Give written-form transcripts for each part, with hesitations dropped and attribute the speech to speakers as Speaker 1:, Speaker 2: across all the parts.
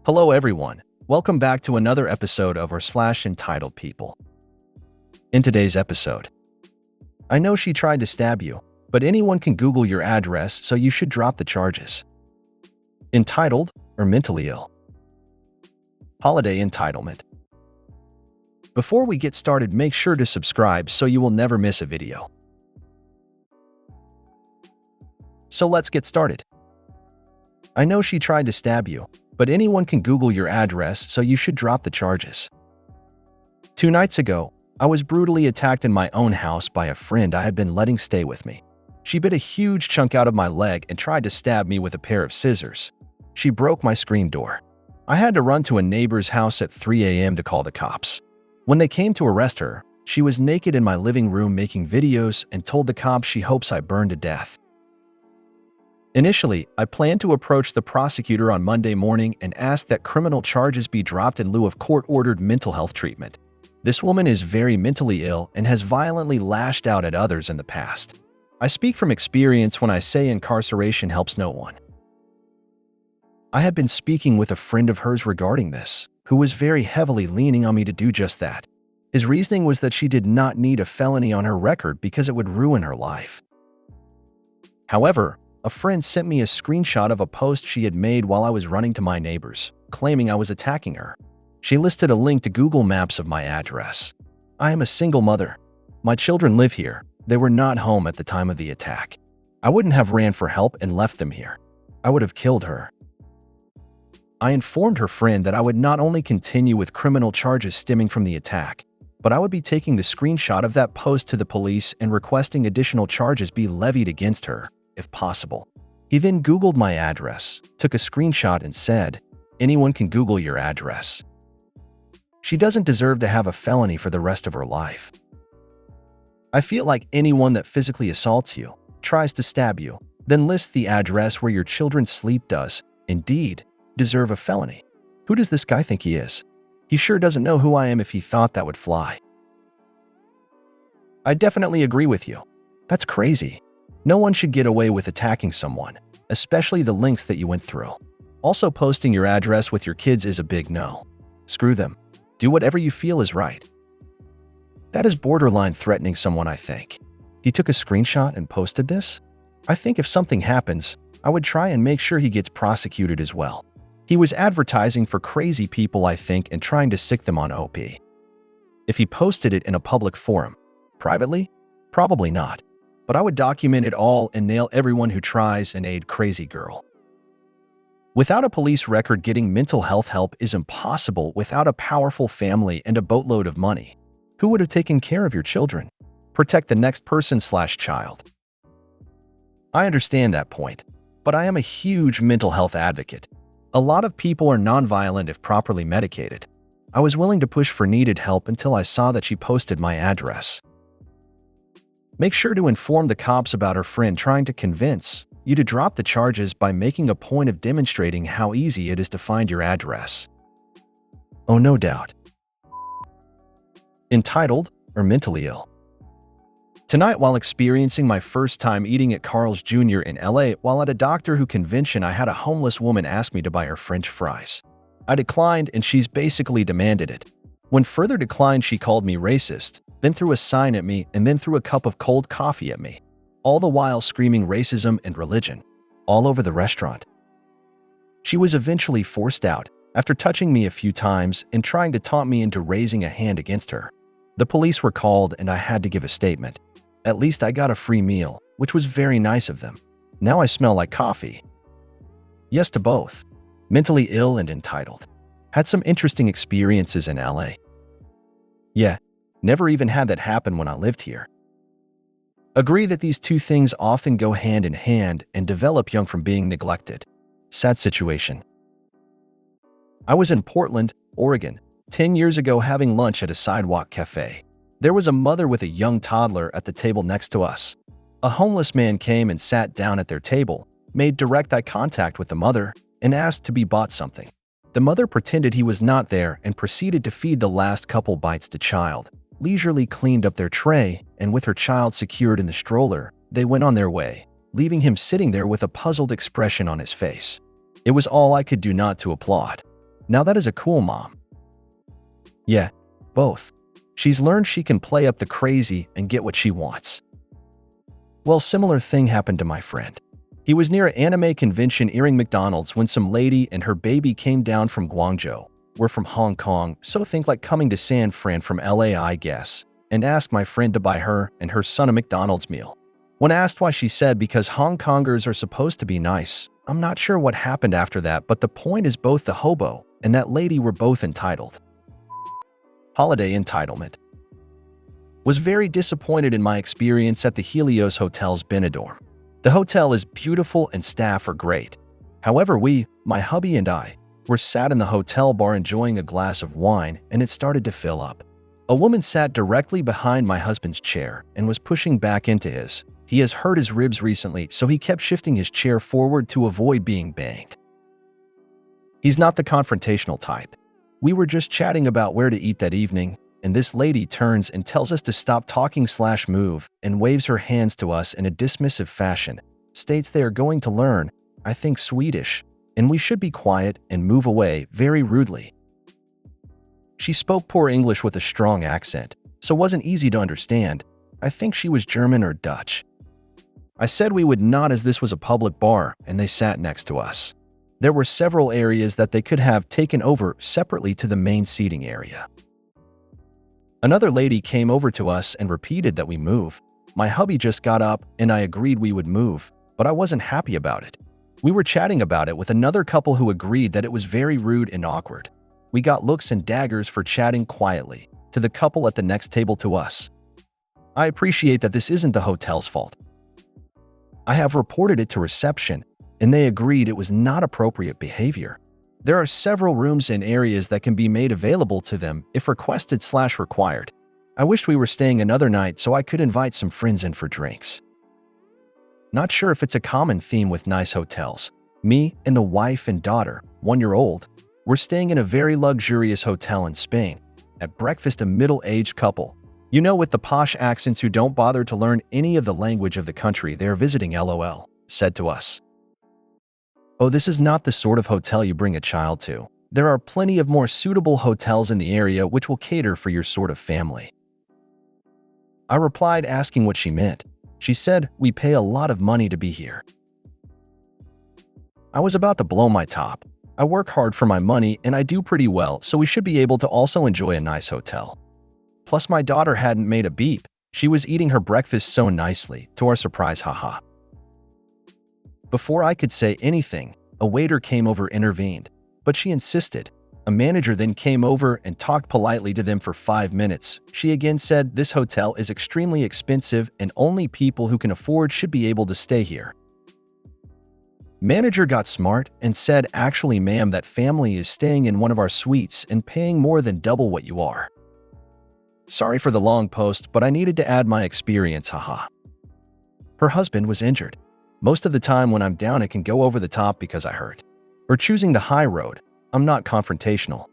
Speaker 1: Hello everyone, welcome back to another episode of r/slash entitled people. In today's episode, I know she tried to stab you, but anyone can Google your address, so you should drop the charges. Entitled or mentally ill? Holiday entitlement. Before we get started, make sure to subscribe so you will never miss a video. So let's get started. I know she tried to stab you, but anyone can Google your address, so you should drop the charges. 2 nights ago, I was brutally attacked in my own house by a friend I had been letting stay with me. She bit a huge chunk out of my leg and tried to stab me with a pair of scissors. She broke my screen door. I had to run to a neighbor's house at 3 a.m. to call the cops. When they came to arrest her, she was naked in my living room making videos and told the cops she hopes I burn to death. Initially, I planned to approach the prosecutor on Monday morning and ask that criminal charges be dropped in lieu of court-ordered mental health treatment. This woman is very mentally ill and has violently lashed out at others in the past. I speak from experience when I say incarceration helps no one. I had been speaking with a friend of hers regarding this, who was very heavily leaning on me to do just that. His reasoning was that she did not need a felony on her record because it would ruin her life. However, a friend sent me a screenshot of a post she had made while I was running to my neighbors, claiming I was attacking her. She listed a link to Google Maps of my address. I am a single mother. My children live here. They were not home at the time of the attack. I wouldn't have ran for help and left them here. I would have killed her. I informed her friend that I would not only continue with criminal charges stemming from the attack, but I would be taking the screenshot of that post to the police and requesting additional charges be levied against her, if possible. He then Googled my address, took a screenshot and said, "Anyone can Google your address." She doesn't deserve to have a felony for the rest of her life. I feel like anyone that physically assaults you, tries to stab you, then lists the address where your children sleep does, indeed, deserve a felony. Who does this guy think he is? He sure doesn't know who I am if he thought that would fly. I definitely agree with you. That's crazy. No one should get away with attacking someone, especially the lengths that you went through. Also, posting your address with your kids is a big no. Screw them. Do whatever you feel is right. That is borderline threatening someone, I think. He took a screenshot and posted this? I think if something happens, I would try and make sure he gets prosecuted as well. He was advertising for crazy people, I think, and trying to sick them on OP. If he posted it in a public forum, privately? Probably not. But I would document it all and nail everyone who tries and aid crazy girl. Without a police record, getting mental health help is impossible without a powerful family and a boatload of money. Who would have taken care of your children? Protect the next person/child. I understand that point, but I am a huge mental health advocate. A lot of people are nonviolent if properly medicated. I was willing to push for needed help until I saw that she posted my address. Make sure to inform the cops about her friend trying to convince you to drop the charges by making a point of demonstrating how easy it is to find your address. Oh, no doubt. Entitled or mentally ill? Tonight, while experiencing my first time eating at Carl's Jr. in LA while at a Doctor Who convention, I had a homeless woman ask me to buy her French fries. I declined and she's basically demanded it. When further declined, she called me racist, then threw a sign at me, and then threw a cup of cold coffee at me, all the while screaming racism and religion all over the restaurant. She was eventually forced out after touching me a few times and trying to taunt me into raising a hand against her. The police were called and I had to give a statement. At least I got a free meal, which was very nice of them. Now I smell like coffee. Yes to both. Mentally ill and entitled. Had some interesting experiences in LA. Yeah. Never even had that happen when I lived here. Agree that these two things often go hand in hand and develop young from being neglected. Sad situation. I was in Portland, Oregon, 10 years ago having lunch at a sidewalk cafe. There was a mother with a young toddler at the table next to us. A homeless man came and sat down at their table, made direct eye contact with the mother, and asked to be bought something. The mother pretended he was not there and proceeded to feed the last couple bites to child. Leisurely cleaned up their tray, and with her child secured in the stroller, they went on their way, leaving him sitting there with a puzzled expression on his face. It was all I could do not to applaud. Now that is a cool mom. Yeah, both. She's learned she can play up the crazy and get what she wants. Well, similar thing happened to my friend. He was near an anime convention eating McDonald's when some lady and her baby came down from Guangzhou. We're from Hong Kong, so think like coming to San Fran from LA, I guess, and asked my friend to buy her and her son a McDonald's meal. When asked why, she said because Hong Kongers are supposed to be nice. I'm not sure what happened after that, but the point is both the hobo and that lady were both entitled. Holiday entitlement. Was very disappointed in my experience at the Helios Hotel's Benidorm. The hotel is beautiful and staff are great. However, my hubby and I, were sat in the hotel bar enjoying a glass of wine and it started to fill up. A woman sat directly behind my husband's chair and was pushing back into his. He has hurt his ribs recently, so he kept shifting his chair forward to avoid being banged. He's not the confrontational type. We were just chatting about where to eat that evening, and this lady turns and tells us to stop talking/move and waves her hands to us in a dismissive fashion, states they are going to learn, I think Swedish, and we should be quiet and move away very rudely. She spoke poor English with a strong accent, so wasn't easy to understand. I think she was German or Dutch. I said we would not as this was a public bar and they sat next to us. There were several areas that they could have taken over separately to the main seating area. Another lady came over to us and repeated that we move. My hubby just got up and I agreed we would move, but I wasn't happy about it. We were chatting about it with another couple who agreed that it was very rude and awkward. We got looks and daggers for chatting quietly to the couple at the next table to us. I appreciate that this isn't the hotel's fault. I have reported it to reception, and they agreed it was not appropriate behavior. There are several rooms and areas that can be made available to them if requested/required. I wished we were staying another night so I could invite some friends in for drinks. Not sure if it's a common theme with nice hotels. Me and the wife and daughter, 1-year-old, were staying in a very luxurious hotel in Spain. At breakfast, a middle-aged couple, with the posh accents who don't bother to learn any of the language of the country they are visiting, LOL, said to us, "Oh, this is not the sort of hotel you bring a child to. There are plenty of more suitable hotels in the area which will cater for your sort of family." I replied asking what she meant. She said, "We pay a lot of money to be here." I was about to blow my top. I work hard for my money and I do pretty well, so we should be able to also enjoy a nice hotel. Plus, my daughter hadn't made a beep. She was eating her breakfast so nicely, to our surprise, haha. Before I could say anything, a waiter came over, intervened, but she insisted. A manager then came over and talked politely to them for 5 minutes. She again said this hotel is extremely expensive and only people who can afford should be able to stay here. Manager got smart and said, "Actually, ma'am, that family is staying in one of our suites and paying more than double what you are." Sorry for the long post, but I needed to add my experience, haha. Her husband was injured. Most of the time when I'm down, it can go over the top because I hurt. Or choosing the high road, I'm not confrontational.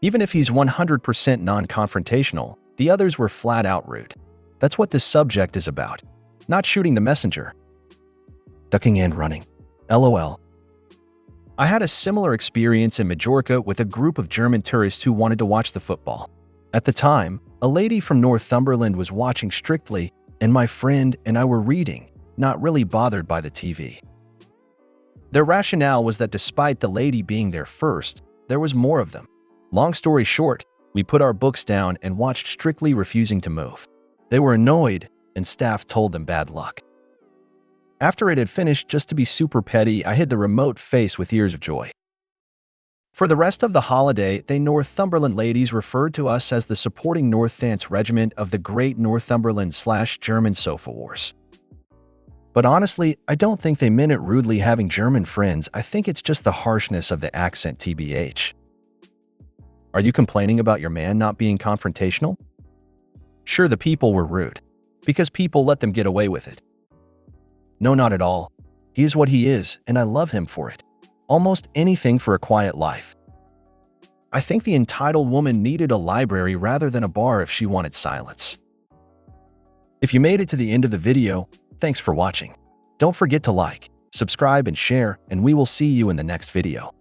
Speaker 1: Even if he's 100% non-confrontational, the others were flat out rude. That's what this subject is about. Not shooting the messenger. Ducking and running. LOL. I had a similar experience in Majorca with a group of German tourists who wanted to watch the football. At the time, a lady from Northumberland was watching Strictly, and my friend and I were reading, not really bothered by the TV. Their rationale was that despite the lady being there first, there was more of them. Long story short, we put our books down and watched Strictly, refusing to move. They were annoyed, and staff told them bad luck. After it had finished, just to be super petty, I hid the remote face with tears of joy. For the rest of the holiday, they Northumberland ladies referred to us as the supporting Northants Regiment of the Great Northumberland/German Sofa Wars. But honestly, I don't think they meant it rudely having German friends. I think it's just the harshness of the accent, TBH. Are you complaining about your man not being confrontational? Sure, the people were rude, because people let them get away with it. No, not at all. He is what he is, and I love him for it. Almost anything for a quiet life. I think the entitled woman needed a library rather than a bar if she wanted silence. If you made it to the end of the video, thanks for watching. Don't forget to like, subscribe, and share, and we will see you in the next video.